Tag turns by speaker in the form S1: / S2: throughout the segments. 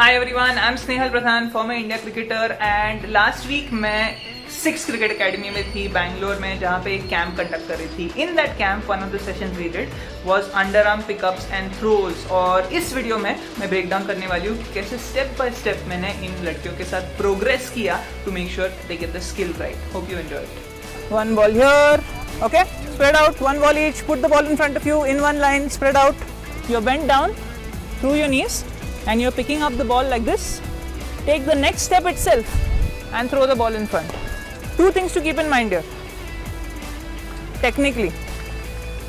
S1: Hi everyone, I'm Snehal, former India cricketer, and last week मैं 6 Cricket Academy में थी बैंगलोर में, जहाँ पे एक कैंप कंडक्ट कर रही थी. In that camp, one of the sessions we did was underarm pickups and throws. और इस वीडियो में मैं ब्रेक डाउन करने वाली हूँ कि कैसे स्टेप बाय स्टेप मैंने इन लड़कियों के साथ प्रोग्रेस किया to make sure they get the skill right. Hope you enjoy it. One ball here, okay? Spread out, one ball each. Put the ball in front of you in one line. Spread out. You're bent down through your knees. And you're picking up the ball like this. Take the next step itself and throw the ball in front. Two things to keep in mind here. Technically,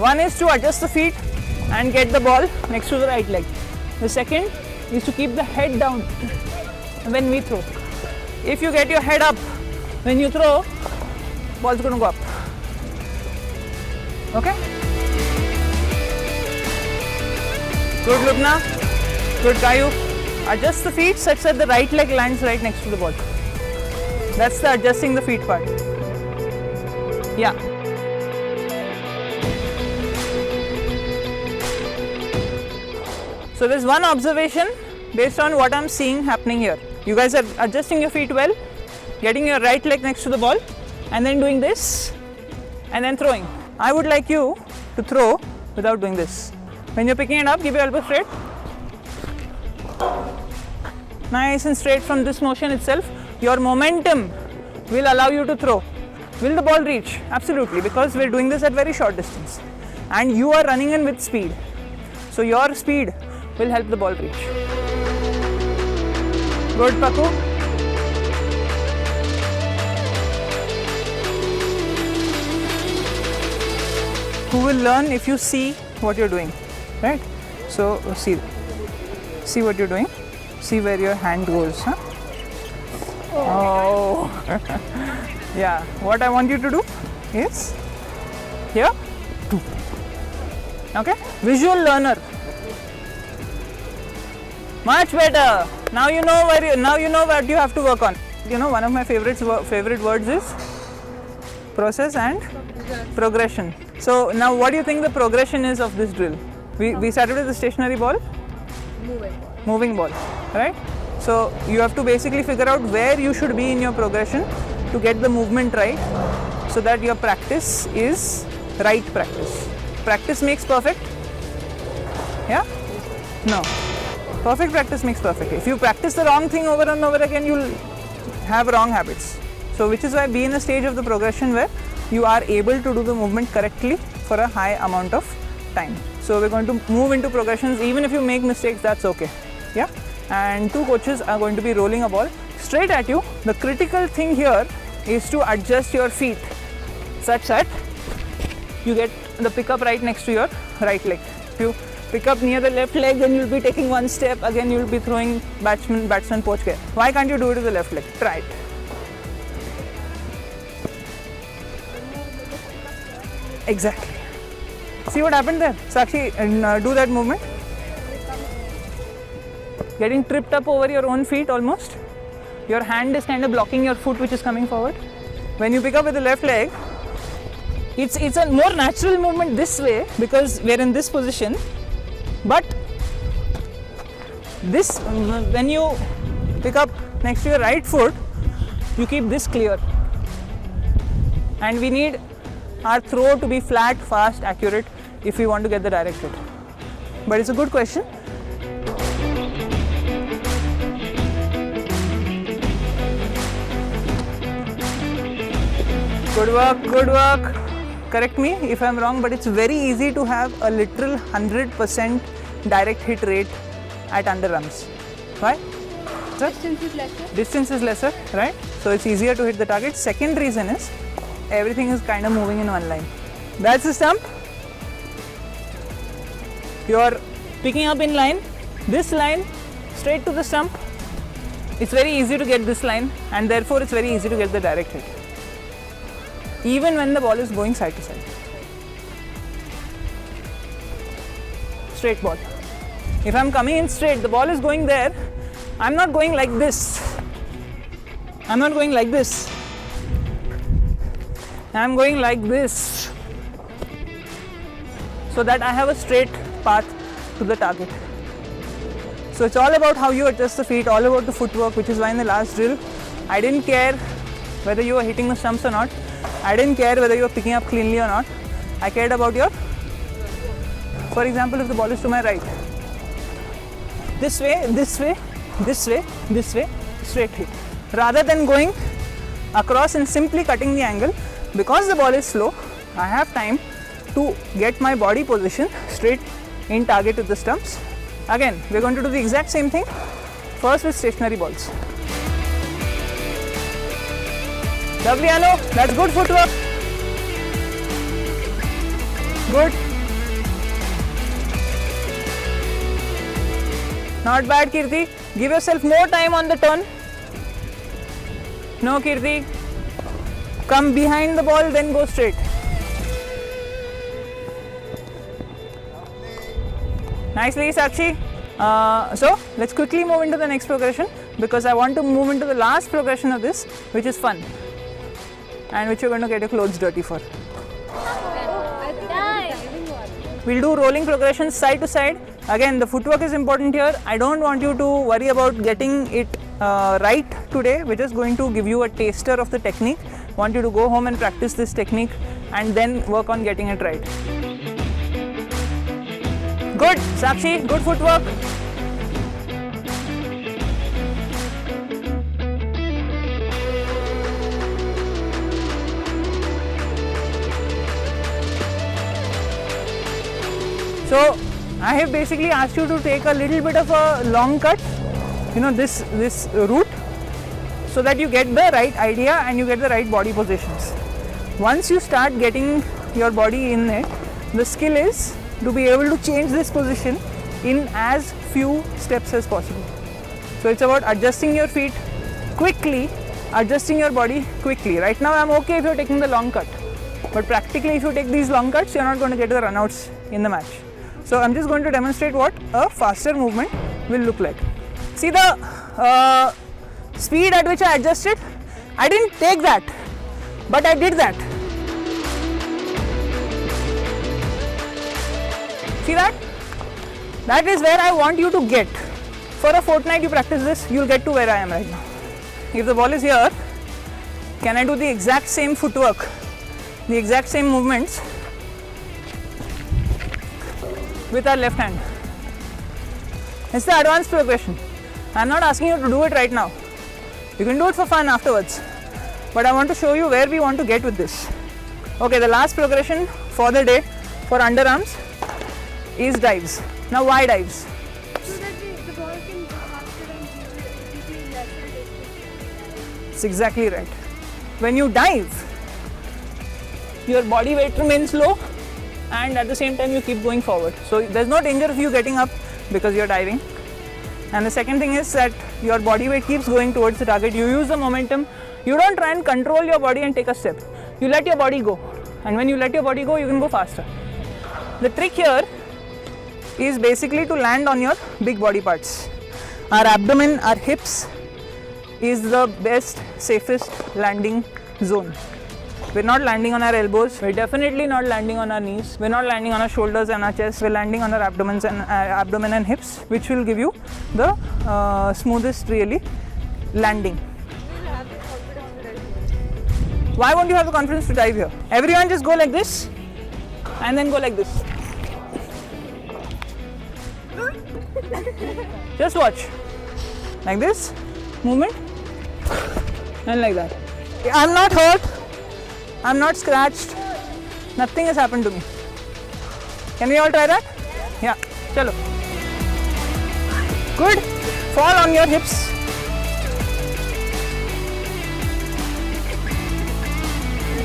S1: one is to adjust the feet and get the ball next to the right leg. The second is to keep the head down when we throw. If you get your head up when you throw, ball's going to go up. Okay? Good, Lubna. Good, Kayu. Adjust the feet such that the right leg lands right next to the ball. That's the adjusting the feet part. Yeah. So there's one observation based on what I'm seeing happening here. You guys are adjusting your feet well, getting your right leg next to the ball, and then doing this, and then throwing. I would like you to throw without doing this. When you're picking it up, keep your elbow straight. Nice and straight from this motion itself. Your momentum will allow you to throw. Will the ball reach? Absolutely, because we're doing this at very short distance. And you are running in with speed. So your speed will help the ball reach. Good, Paku. Who will learn if you see what you're doing, right? So see what you're doing. See where your hand goes, huh? Oh. Yeah, what I want you to do is here, okay? Visual learner. Much better. Now you know what you have to work on. You know, one of my favorite words is process and progression. So now what do you think the progression is of this drill? We started with the stationary ball. Moving ball, right? So you have to basically figure out where you should be in your progression to get the movement right, so that your practice is right practice. Practice makes perfect? Yeah? No. Perfect practice makes perfect. If you practice the wrong thing over and over again, you'll have wrong habits. So which is why be in a stage of the progression where you are able to do the movement correctly for a high amount of time. So we're going to move into progressions. Even if you make mistakes, that's okay. Yeah, and two coaches are going to be rolling a ball straight at you. The critical thing here is to adjust your feet such that you get the pickup right next to your right leg. If you pick up near the left leg, then you'll be taking one step, again you'll be throwing batsman poach ke. Why can't you do it with the left leg? Try it. Exactly. See what happened there? Sakshi, do that movement. Getting tripped up over your own feet almost. Your hand is kind of blocking your foot which is coming forward. When you pick up with the left leg, it's a more natural movement this way because we're in this position. But this, when you pick up next to your right foot, you keep this clear. And we need our throw to be flat, fast, accurate if we want to get the direct hit. But it's a good question. Good work, good work. Correct me if I'm wrong, but it's very easy to have a literal 100% direct hit rate at underarms. Why?
S2: Distance is lesser.
S1: Distance is lesser, right? So it's easier to hit the target. Second reason is everything is kind of moving in one line. That's the stump. You're picking up in line, this line straight to the stump. It's very easy to get this line, and therefore it's very easy to get the direct hit, even when the ball is going side to side. Straight ball. If I'm coming in straight, the ball is going there, I'm not going like this. I'm not going like this. I'm going like this, so that I have a straight path to the target. So it's all about how you adjust the feet, all about the footwork, which is why in the last drill, I didn't care whether you were hitting the stumps or not. I didn't care whether you were picking up cleanly or not. I cared about your, for example, if the ball is to my right, this way, this way, this way, this way, straight hit. Rather than going across and simply cutting the angle, because the ball is slow, I have time to get my body position straight in target with the stumps. Again, we're going to do the exact same thing, first with stationary balls. Lovely, Anu. That's good footwork. Good. Not bad, Kirti. Give yourself more time on the turn. No, Kirti. Come behind the ball, then go straight. Nicely, Sakshi. So, let's quickly move into the next progression because I want to move into the last progression of this, which is fun and which you're going to get your clothes dirty for. We'll do rolling progressions side to side. Again, the footwork is important here. I don't want you to worry about getting it right today. We're just going to give you a taster of the technique. Want you to go home and practice this technique and then work on getting it right. Good, Sakshi, good footwork. So, I have basically asked you to take a little bit of a long cut, you know, this route, so that you get the right idea and you get the right body positions. Once you start getting your body in it, the skill is to be able to change this position in as few steps as possible. So it's about adjusting your feet quickly, adjusting your body quickly. Right now I'm okay if you're taking the long cut, but practically if you take these long cuts, you're not going to get the runouts in the match. So I'm just going to demonstrate what a faster movement will look like. See the speed at which I adjusted? I didn't take that, but I did that. See that? That is where I want you to get. For a fortnight you practice this, you'll get to where I am right now. If the ball is here, can I do the exact same footwork, the exact same movements with our left hand? It's the advanced progression. I'm not asking you to do it right now. You can do it for fun afterwards. But I want to show you where we want to get with this. Okay, the last progression for the day for underarms is dives. Now why dives?
S2: So that the ball can go faster and give you lesser distance.
S1: It's exactly right. When you dive, your body weight remains low and at the same time you keep going forward. So there's no danger of you getting up because you're diving. And the second thing is that your body weight keeps going towards the target. You use the momentum. You don't try and control your body and take a step. You let your body go. And when you let your body go, you can go faster. The trick here is basically to land on your big body parts. Our abdomen, our hips is the best, safest landing zone. We're not landing on our elbows. We're definitely not landing on our knees. We're not landing on our shoulders and our chest. We're landing on our abdomen and hips, which will give you the smoothest really landing. Why won't you have the confidence to dive here? Everyone just go like this and then go like this. Just watch. Like this, movement, and like that. I'm not hurt. I'm not scratched. Nothing has happened to me. Can we all try that? Yeah. Chalo. Good. Fall on your hips.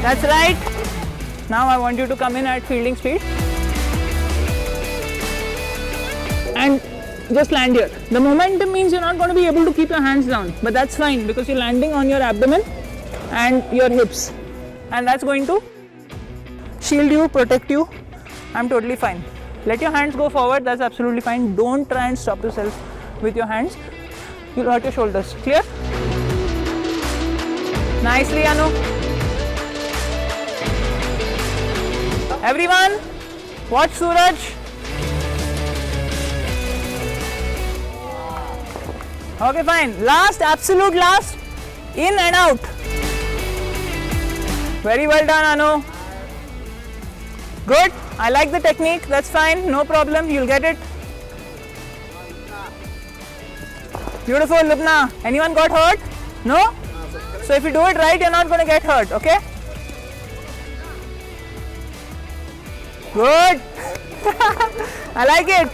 S1: That's right. Now I want you to come in at fielding speed. And just land here. The momentum means you're not going to be able to keep your hands down, but that's fine because you're landing on your abdomen and your hips. And that's going to shield you, protect you. I'm totally fine. Let your hands go forward, that's absolutely fine. Don't try and stop yourself with your hands. You'll hurt your shoulders. Clear? Nicely, Anu. Everyone, watch Suraj. Okay, fine. Last, absolute last. In and out. Very well done, Anu. Good. I like the technique. That's fine. No problem. You'll get it. Beautiful, Lubna. Anyone got hurt? No? So if you do it right, you're not going to get hurt, okay? Good. I like it.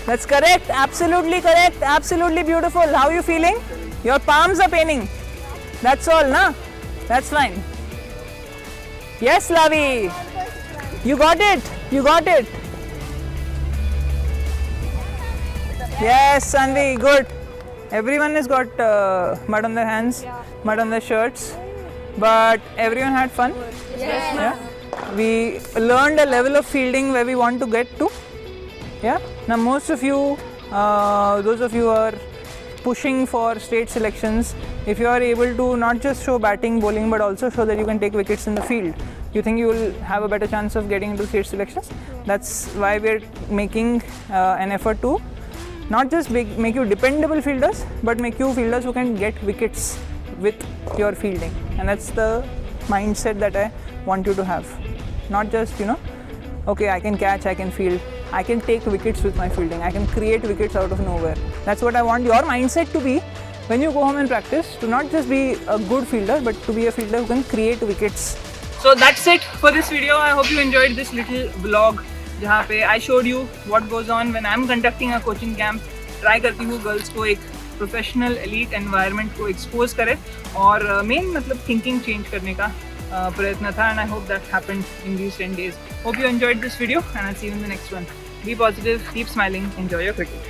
S1: That's correct. Absolutely correct. Absolutely beautiful. How are you feeling? Your palms are paining. That's all, na? That's fine. Yes, Lavi. You got it. You got it. Yes, Sanvi. Good. Everyone has got mud on their hands, mud on their shirts, but everyone had fun.
S2: Yes.
S1: Yeah. We learned a level of fielding where we want to get to. Yeah. Now most of you, those of you who are pushing for state selections, if you are able to not just show batting, bowling, but also show that you can take wickets in the field, you think you will have a better chance of getting into state selections. That's why we're making an effort to not just make you dependable fielders, but make you fielders who can get wickets with your fielding. And that's the mindset that I want you to have. Not just, okay, I can catch, I can field, I can take wickets with my fielding, I can create wickets out of nowhere. That's what I want your mindset to be when you go home and practice, to not just be a good fielder, but to be a fielder who can create wickets. So that's it for this video. I hope you enjoyed this little vlog जहाँ पे I showed you what goes on when I'm conducting a coaching camp. Try करती हूँ girls को एक professional elite environment को expose करे और main मतलब thinking change करने का प्रयत्न था, and I hope that happened in these 10 days. Hope you enjoyed this video and I'll see you in the next one. Be positive, keep smiling, enjoy your cricket.